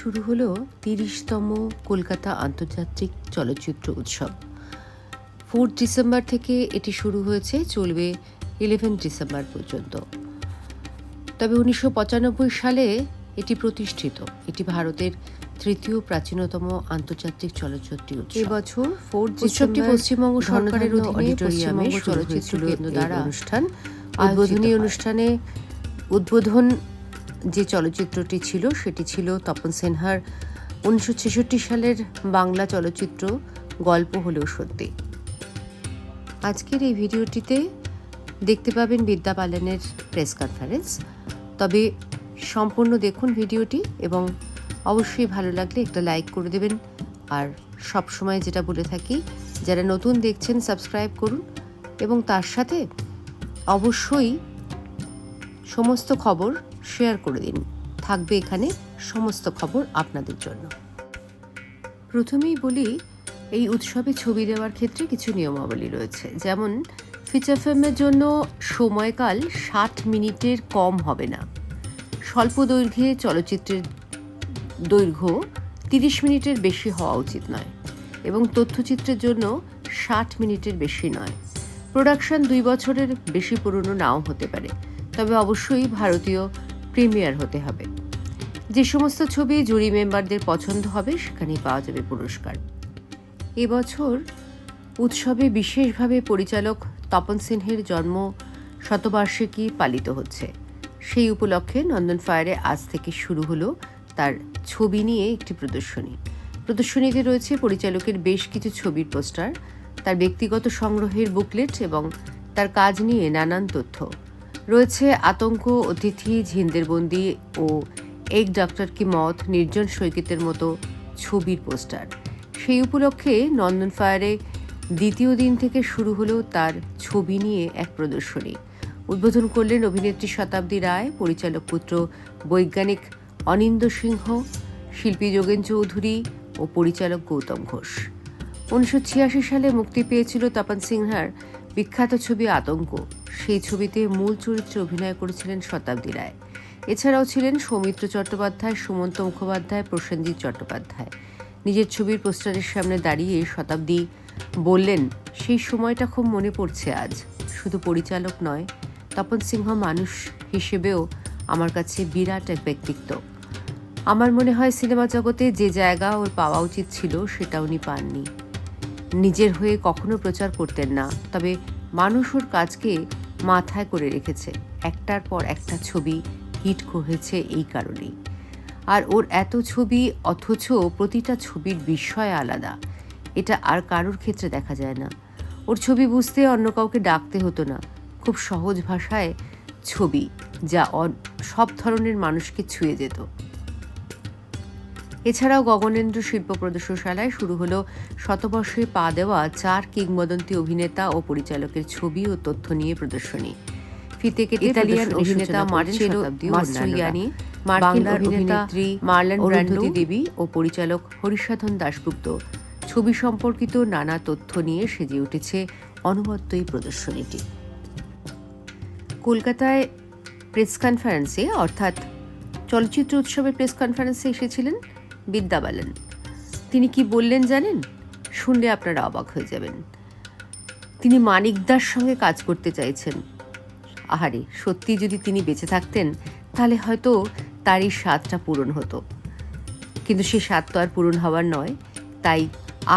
শুরু হলো ৩০তম কলকাতা আন্তর্জাতিক চলচ্চিত্র উৎসব। 4 ডিসেম্বর থেকে এটি শুরু হয়েছে, চলবে 11 ডিসেম্বর পর্যন্ত। তবে 1995 সালে এটি প্রতিষ্ঠিত। এটি ভারতের তৃতীয় প্রাচীনতম আন্তর্জাতিক চলচ্চিত্র উৎসব। এবছর 4 ডিসেম্বর পশ্চিমবঙ্গ সরকারের অধীনে পশ্চিমবঙ্গ চলচ্চিত্র কেন্দ্র দ্বারা উদ্বোধন যে চলচ্চিত্রটি ছিল সেটি ছিল তপন সিনহার 1966 সালের বাংলা চলচ্চিত্র গল্প হলেও সত্যি। আজকের এই ভিডিওটিতে দেখতে পাবেন বিদ্যা বালানের প্রেস কনফারেন্স। তবে সম্পূর্ণ দেখুন ভিডিওটি এবং অবশ্যই ভালো লাগলে একটা লাইক করে দেবেন। আর সব সময় যেটা বলে থাকি, যারা নতুন দেখছেন সাবস্ক্রাইব করুন এবং তার সাথে অবশ্যই সমস্ত খবর শেয়ার করে দিন। থাকবে এখানে সমস্ত খবর আপনাদের জন্য। প্রথমেই বলি, এই উৎসবে ছবি দেওয়ার ক্ষেত্রে কিছু নিয়মাবলী রয়েছে। যেমন ফিচার ফিল্মের জন্য সময়কাল 60 মিনিটের কম হবে না। স্বল্প দৈর্ঘ্যে চলচ্চিত্রের দৈর্ঘ্য 30 মিনিটের বেশি হওয়া উচিত নয় এবং তথ্যচিত্রের জন্য 60 মিনিটের বেশি নয়। প্রোডাকশন 2 বছরের বেশি পুরনো নাও হতে পারে, তবে অবশ্যই ভারতীয় প্রিমিয়ার হতে হবে। যে সমস্ত ছবি জুরি মেম্বারদের পছন্দ হবে সেখানেই পাওয়া যাবে পুরস্কার। এবছর উৎসবে বিশেষভাবে পরিচালক তপন সিনহের জন্ম শতবার্ষিকী পালিত হচ্ছে। সেই উপলক্ষে নন্দন ফায়ারে আজ থেকে শুরু হলো তার ছবি নিয়ে একটি প্রদর্শনীতে রয়েছে পরিচালকের বেশ কিছু ছবির পোস্টার, তার ব্যক্তিগত সংগ্রহের বুকলেট এবং তার কাজ নিয়ে নানান তথ্য রয়েছে। আতঙ্ক, অতিথি, ঝিন্দেরবন্দি ও এক ডক্টর কি মত, নির্জন সৈকতের মতো ছবির পোস্টার। সেই উপলক্ষে নন্দন ফায়ারে দ্বিতীয় দিন থেকে শুরু হলো তার ছবি নিয়ে এক প্রদর্শনী। উদ্বোধন করলেন অভিনেত্রী শতাব্দী রায়, পরিচালক পুত্র বৈজ্ঞানিক অনিন্দ্য সিংহ, শিল্পী যোগেন চৌধুরী ও পরিচালক গৌতম ঘোষ। 1986 সালে মুক্তি পেয়েছিল তপন সিনহার বিখ্যাত ছবি আতঙ্ক। সেই ছবিতে মূল চরিত্রে অভিনয় করেছিলেন শতাব্দী রায়। এছাড়াও ছিলেন সৌমিত্র চট্টোপাধ্যায়, সুমন্ত মুখোপাধ্যায়, প্রসেনজিৎ চট্টোপাধ্যায়। নিজের ছবির পোস্টারের সামনে দাঁড়িয়ে শতাব্দী বললেন, সেই সময়টা খুব মনে পড়ছে আজ। শুধু পরিচালক নয়, তপন সিংহ মানুষ হিসেবেও আমার কাছে বিরাট এক ব্যক্তিত্ব। আমার মনে হয় সিনেমা জগতে যে জায়গা ওর পাওয়া উচিত ছিল সেটা উনি পাননি। নিজের হয়ে কখনো প্রচার করতেন না, তবে মানুষ ওর কাজকে মাথায় করে রেখেছে। একটার পর একটা ছবি হিট হয়েছে এই কারণেই। আর ওর এত ছবি, অথচ প্রতিটা ছবির বিষয় আলাদা। এটা আর কারোর ক্ষেত্রে দেখা যায় না। ওর ছবি বুঝতে অন্য কাউকে ডাকতে হতো না। খুব সহজ ভাষায় ছবি, যা সব ধরনের মানুষকে ছুঁয়ে যেত। এছাড়াও গগনেন্দ্র শিল্প প্রদর্শনশালায় শুরু হলো শতবর্ষে পা দেওয়া 4 কিংবদন্তি অভিনেতা ও পরিচালকের ছবি ও তথ্য নিয়ে প্রদর্শনী। ফিতে কেটে ইতালিয়ান অভিনেতা মার্চেলো মাস্ট্রিয়ানি, বাংলার অভিনেত্রী মার্লেন ব্র্যান্ডো দেবী ও পরিচালক হরিসাধন দাশগুপ্ত ছবি সম্পর্কিত নানা তথ্য নিয়ে সেজে উঠেছে অনবদ্য এই প্রদর্শনীটি। কলকাতায় প্রেস কনফারেন্সে, অর্থাৎ চলচ্চিত্র উৎসবের প্রেস কনফারেন্সে এসেছিলেন বিদ্যা বালান। তিনি কি বললেন জানেন? শুনলে আপনারা অবাক হয়ে যাবেন। তিনি মানিকদার সঙ্গে কাজ করতে চাইছেন। আহারে, সত্যি যদি তিনি বেঁচে থাকতেন তাহলে হয়তো তার এই স্বাদটা পূরণ হতো, কিন্তু সে স্বাদ তো আর পূরণ হওয়ার নয়। তাই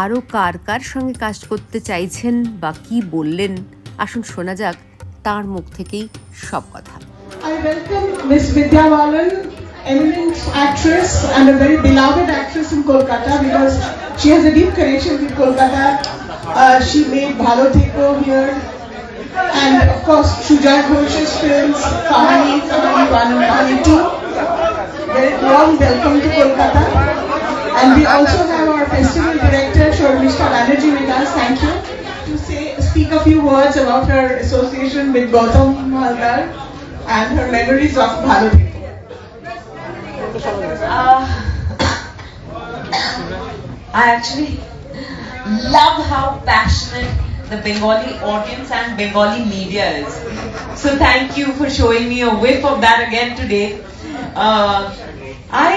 আরও কার কার সঙ্গে কাজ করতে চাইছেন বা কি বললেন, আসুন শোনা যাক তার মুখ থেকেই সব কথা। I welcome Miss Vidya Balan, eminent actress and a very beloved actress in Kolkata because she has a deep connection with Kolkata. She made Bhalo Theko here, and of course Shuja Ghosh's films, Kahani 1 and Kahani 2. Very warm welcome to Kolkata. And we also have our festival director Shormishta Banerjee with us. Thank you. To speak a few words about her association with Gautam Haldar and her memories of Bhalo Theko. I actually love how passionate the Bengali audience and Bengali media is. So thank you for showing me a whiff of that again today. I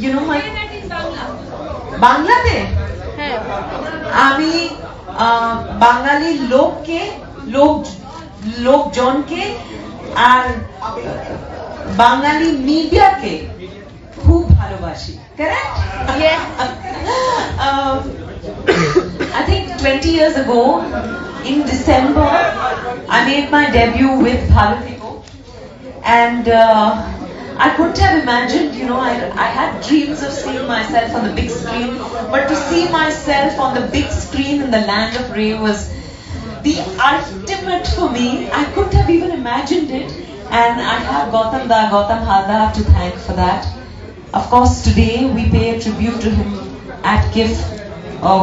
you know my বাংলাতে আমি বাঙালি লোকজনকে আর বাঙালি মিডিয়াকে খুব ভালোবাসি, correct? Yes. I think 20 years ago in December I made my debut with Bhalo Theko, and I couldn't have imagined, you know, I had dreams of seeing myself on the big screen, but to see myself on the big screen in the land of Ray was the ultimate for me. I couldn't have even imagined it, and I have Gautam Halda to thank for that. Of course, today we pay a tribute to him at GIF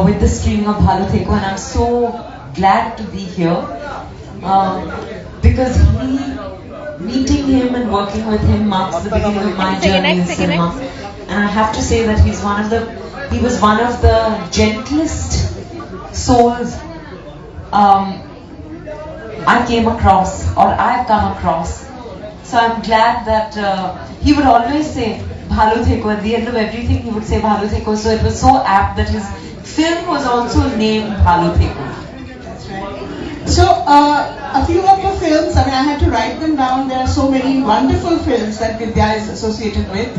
with the screening of Bhalo Theko, and I'm so glad to be here because meeting him and working with him marks the beginning of my journey in cinema. And I have to say that he was one of the gentlest souls I came across, or I've come across. So I'm glad that he would always say Bhalo Theko. At the end of everything he would say Bhalo Theko. So it was so apt that his film was also named Bhalo Theko. So, a few of the films, I mean, I had to write them down. There are so many wonderful films that Vidya is associated with.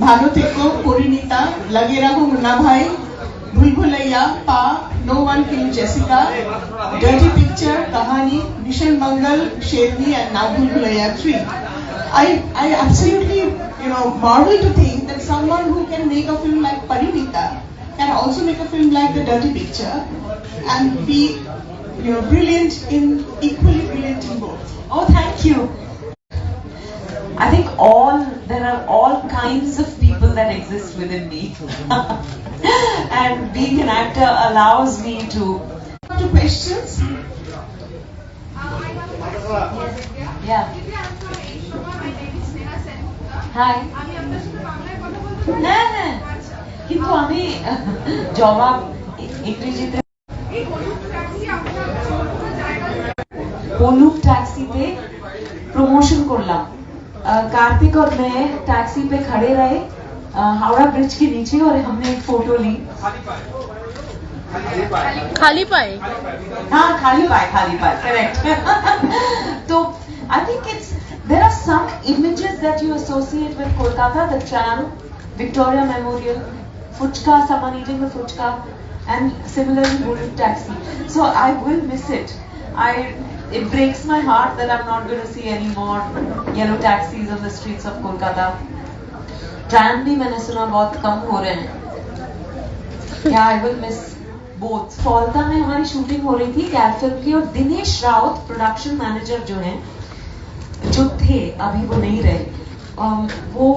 Bhalo Theko, Porinita, Lage Raho Munna Bhai, Bhul Bhulaiya, Pa, No One Killed Jessica, Dirty Picture, Kahani, Mission Mangal, Sherni, and now Bhul Bhulaiya 3. I absolutely, you know, marvel to think that someone who can make a film like Parinita can also make a film like The Dirty Picture and be, you know, equally brilliant in both. Oh, thank you. I think there are all kinds of people that exist within me. And being an actor allows me to. To questions? Yeah. Hi. হ্যাঁ কিন্তু আমি জবাব ইংরেজিতে হলুদ taxi promotion করলাম कार्तिक और मैं taxi पे खड़े रहे हावड़ा ब्रिज के नीचे और हमने एक फोटो ली खाली पाए हाँ खाली पाए करेक्ट तो I think there are some images that you associate with Kolkata, the tram, Victoria Memorial, fuchka, someone eating the fuchka, and similarly Bullet Taxi. So I will miss it. It breaks my heart that I'm not going to see any more yellow taxis on the streets of Kolkata. Tram भी मैंने सुना बहुत कम हो रहे हैं. Yeah, I will miss both. फॉल्ता में हमारी shooting हो रही थी कैट फिल्म की और दिनेश राउत प्रोडक्शन मैनेजर जो थे अभी वो नहीं रहे वो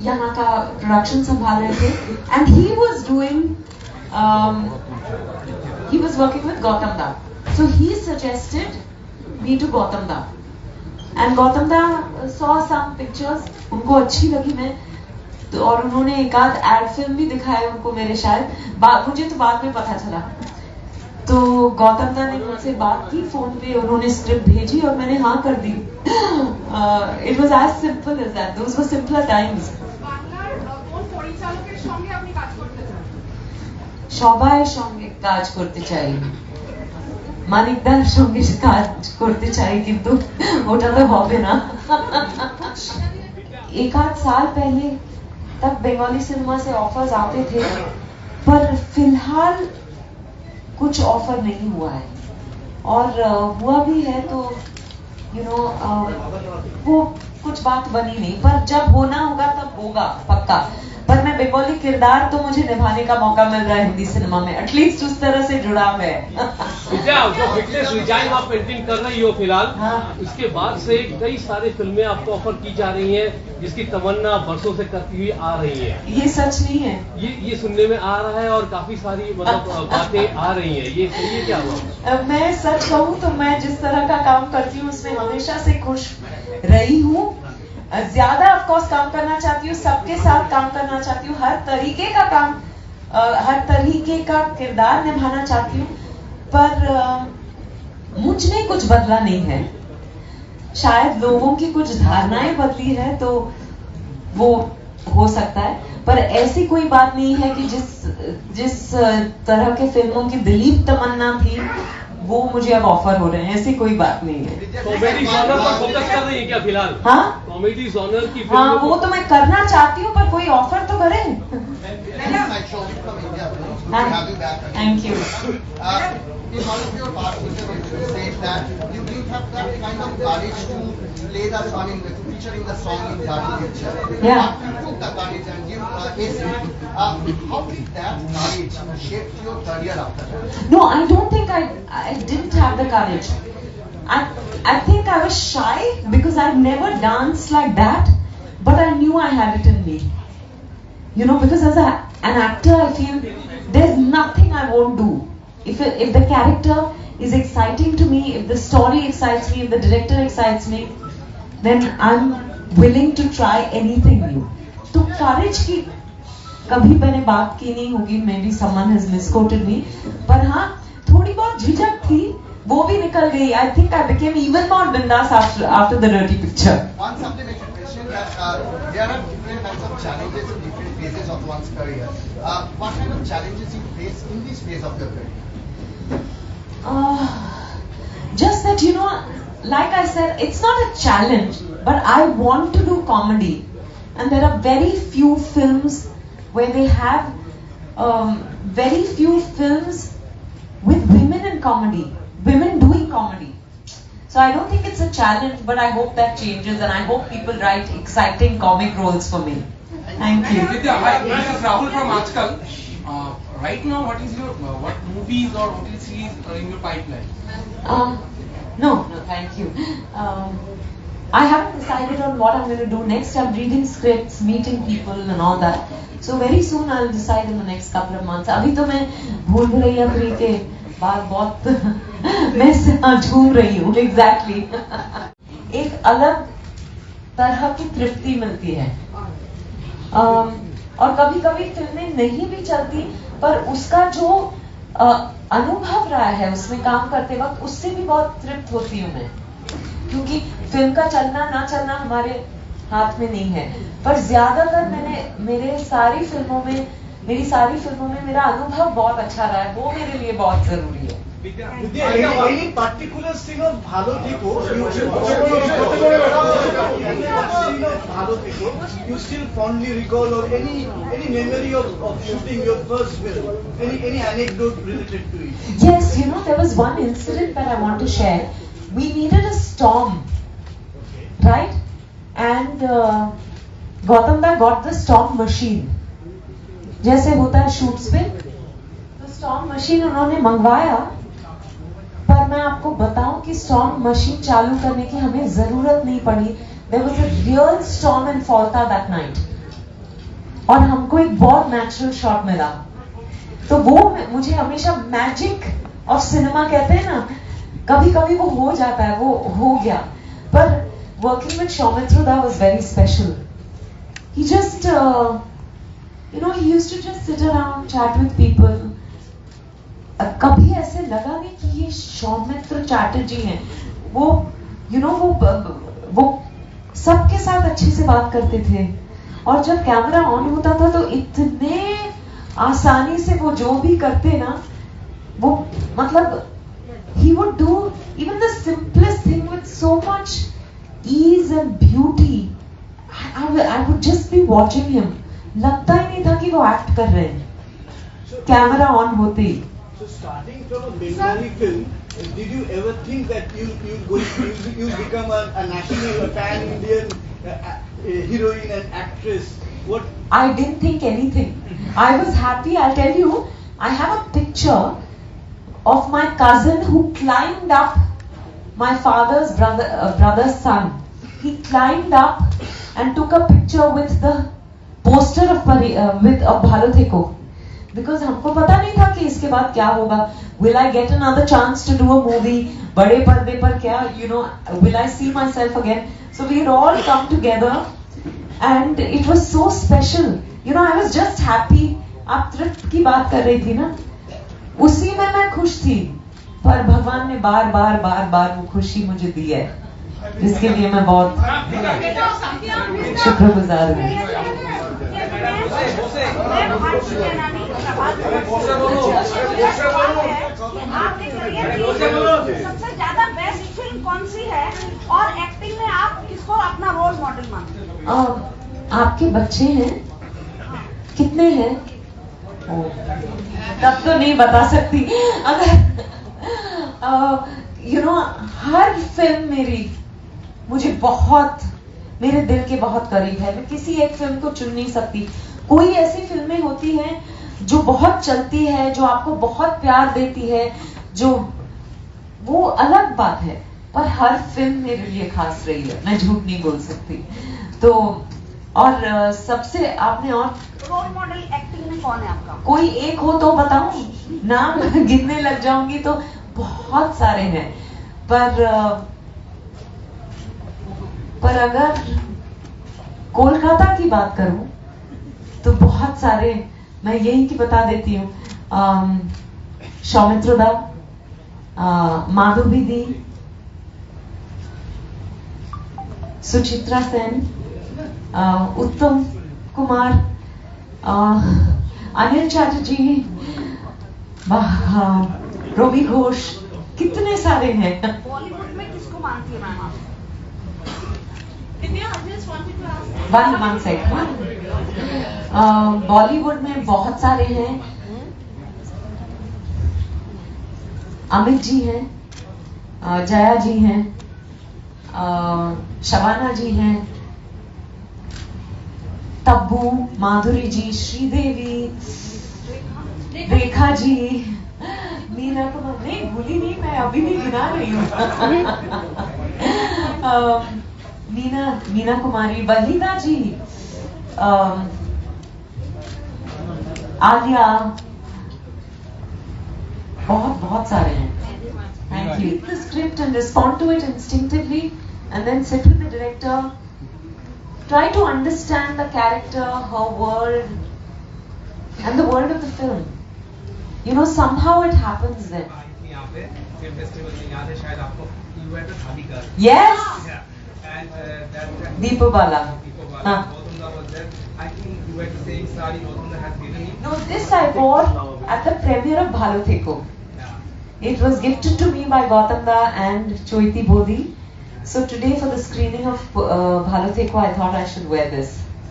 यहाँ का प्रोडक्शन संभाल रहे थे and he was working with Gautam da so he suggested me to Gautam da and Gautam दा सॉ सम पिक्चर्स उनको अच्छी लगी मैं तो और उन्होंने एक आध एड फिल्म भी दिखाए उनको मेरे शायद मुझे तो बाद में पता चला तो गौतम दा ने मुझसे बात की फोन पे उन्होंने स्क्रिप्ट भेजी और मैंने हाँ कर दी it was as simple as that those were simpler times সবাই সঙ্গে কাজ করতে চাই মানিকদার সঙ্গে কাজ করতে চাই কিন্তু ওটা তো হবে না एक आध साल पहले तक बंगाली सिनेमा से ऑफर्स आते थे पर फिलहाल कुछ ऑफर नहीं हुआ है और हुआ भी है तो यू नो वो कुछ बात बनी नहीं पर जब होना होगा तब होगा पक्का पर मैं बंगाली किरदार तो मुझे निभाने का मौका मिल रहा है हिंदी सिनेमा में एटलीस्ट उस तरह से जुड़ाव है जो फिटनेस डिजाइन आप पेंटिंग कर रही हो फिलहाल उसके बाद से कई सारी फिल्में आपको ऑफर की जा रही हैं जिसकी तमन्ना वर्षों से करती हुई आ रही है ये सच नहीं है ये सुनने में आ रहा है और काफी सारी मतलब बातें आ रही हैं ये सही है क्या हुआ मैं सच कहूँ तो मैं जिस तरह का काम करती हूँ उसमें हमेशा से खुश रही हूँ ज्यादा ऑफ कोर्स काम करना चाहती हूँ सबके साथ काम करना चाहती हूँ हर तरीके का काम हर तरीके का किरदार निभाना चाहती हूँ पर मुझ में कुछ बदला नहीं है शायद लोगों की कुछ धारणाएं बदली है तो वो हो सकता है पर ऐसी कोई बात नहीं है कि जिस तरह के फिल्मों की दिलीप तमन्ना थी वो मुझे अब ऑफर हो रहे हैं, ऐसी कोई बात नहीं है। कॉमेडी जॉनर पर फोकस कर रही है क्या फिलहाल? हाँ, कॉमेडी जॉनर की हाँ, वो तो मैं करना चाहती हूँ, पर कोई ऑफर तो करे। Thank you. In one of your parts, you said that you didn't have that kind of courage to play the song to featuring the song in Gadi picture. Yeah. But you took the courage and you aced. How did that courage shape your career after that? No, I don't think I didn't have the courage. I think I was shy because I've never danced like that, but I knew I had it in me. You know, because as an actor, I feel there's nothing I won't do. If the character is exciting to me, if the story excites me, if the director excites me, then I'm willing to try anything new. तो courage की कभी मैंने बात की नहीं होगी, maybe someone has misquoted me, पर हाँ थोड़ी बहुत झिझक थी, वो भी निकल गई. I think I became even more bindas after the Dirty Picture. One supplementary question that there are different kinds of challenges in different phases of one's career. What kind of challenges you face in this phase of your career? Just that, you know, like I said, it's not a challenge, but I want to do comedy, and there are very few films where they have very few films with women in comedy, women doing comedy. So I don't think it's a challenge, but I hope that changes, and I hope people write exciting comic roles for me. Thank you. Vidya, hi, this is Rahul from Aajkal. Right now, what is your what movies or OTT series are in your pipeline? No, thank you. I haven't decided on what I'm going to do next. I'm reading scripts, meeting people, and all that. So very soon I'll decide in the next couple of months. अभी तो मैं भूल भुलैया 3 के बाद बहुत मैं झूम रही हूँ. Exactly. एक अलग तरह की तृप्ति मिलती है. और कभी कभी फिल्में नहीं भी चलती, पर उसका जो अनुभव रहा है उसमें काम करते वक्त, उससे भी बहुत तृप्त होती हूँ मैं, क्योंकि फिल्म का चलना ना चलना हमारे हाथ में नहीं है, पर ज्यादातर मेरी सारी फिल्मों में मेरा अनुभव बहुत अच्छा रहा है, वो मेरे लिए बहुत जरूरी है. Any particular scene of Bhalo Theko, you still fondly recall, or any memory of shooting your first film, any anecdote related to it? Yes, you know, there was one incident that I want to share. We needed a storm, right? And Gautam bhai got the storm machine. जैसे होता है shoots पे, तो storm machine उन्होंने मंगवाया, पर मैं आपको बताऊं कि स्टॉर्म मशीन चालू करने की हमें जरूरत नहीं पड़ी. There was a real storm in Falta that night, और हमको एक बहुत नेचुरल शॉट मिला. तो वो मुझे हमेशा मैजिक ऑफ सिनेमा कहते हैं ना, कभी कभी वो हो जाता है, वो हो गया. पर वर्किंग विद सौमित्र दा was very special. He just he used to just sit around, chat with people. कभी ऐसे लगा नहीं कि ये सौमित्र चैटर्जी हैं. वो वो सबके साथ अच्छे से बात करते थे, और जब कैमरा ऑन होता था तो इतने आसानी से वो जो भी करते ना, वो मतलब he would do even the simplest thing with so much ease and beauty. I would just be watching him. लगता ही नहीं था कि वो एक्ट कर रहे हैं, कैमरा ऑन होते ही. So starting from a Bengali film, did you ever think that you'll become a national, a pan-Indian heroine and actress? What? I didn't think anything. I was happy. I'll tell you, I have a picture of my cousin who climbed up my father's brother's son. He climbed up and took a picture with the poster of Bhalo Theko. Because हमको पता नहीं था कि इसके बाद क्या होगा. Will I get another chance to do a movie? बड़े पर्दे पर क्या, will I see myself again? So we had all come together, and it was so special. I was just happy. आप तृप्त की बात कर रही थी ना, उसी में मैं खुश थी, पर भगवान ने बार बार वो खुशी मुझे दी है, जिसके लिए मैं बहुत शुक्रगुजार हूँ. मैं भारती सेनानी आपके करियर की सबसे ज्यादा बेस्ट फिल्म कौन सी है और एक्टिंग में आप किसको अपना रोल मॉडल मानते हैं? आपके बच्चे हैं? कितने हैं? तब तो नहीं बता सकती। अगर हर फिल्म मेरी मुझे बहुत मेरे दिल के बहुत करीब है। मैं किसी एक फिल्म को चुन नहीं सकती। कोई ऐसी फिल्में होती हैं जो बहुत चलती है, जो आपको बहुत प्यार देती है, जो वो अलग बात है, पर हर फिल्म मेरे लिए खास रही है, मैं झूठ नहीं बोल सकती। तो और सबसे आपने और रोल मॉडल एक्टिंग में कौन है आपका? कोई एक हो तो बताऊं? नाम गिनने लग जाऊंगी तो बहुत सारे हैं, पर अगर कोलकाता की बात करूं तो बहुत सारे, मैं यही की बता देती हूँ। सौमित्र दा, माधुरी दी, सुचित्रा सेन, उत्तम कुमार, अनिल चैटर्जी, रवि घोष, कितने सारे हैं। बॉलीवुड में किसको मानती है मैम आप? One second. बॉलीवुड में बहुत सारे हैं। अमित जी हैं, जया जी हैं, शबाना जी हैं, तब्बू, माधुरी जी, श्रीदेवी, रेखा जी, मीना कुमार, नहीं भूली नहीं, मैं अभी भी गिना रही हूँ। मीना कुमारी, बलिदा जी, आलिया, बहुत सारे हैं। Thank you. Read the script and respond to it instinctively, and then sit with the director. Try to understand the character, her world, and the world of the film. Somehow it happens then. यहाँ पे film festival में याद है शायद आपको, you were the थालीगर. Yes. Yeah. And that Deepu Bala. Gautam Da was there. I think you were the same sari Gautam Da has given you. No, this I wore at the premiere of Bhalo Theko. Yeah. It was gifted to me by Gautam Da and Choiti Bodhi. So today for the screening of Bhalo Theko, I thought I should wear this.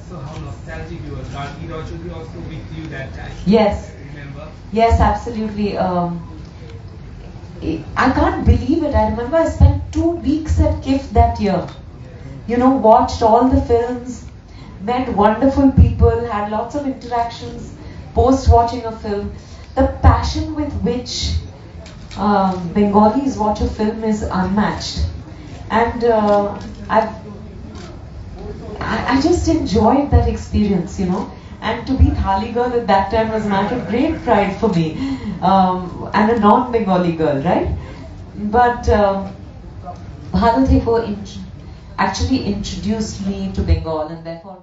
So how nostalgic you were. Gargi Rao should be also with you that time. Yes. Remember? Yes, absolutely. I can't believe it. I remember I spent 2 weeks at KIF that year. Watched all the films, met wonderful people, had lots of interactions post watching a film. The passion with which Bengalis watch a film is unmatched, and I just enjoyed that experience, And to be Thali girl at that time was a matter of great pride for me, and a non-Bengali girl, right? But Bhalo Theko actually introduced me to Bengal, and therefore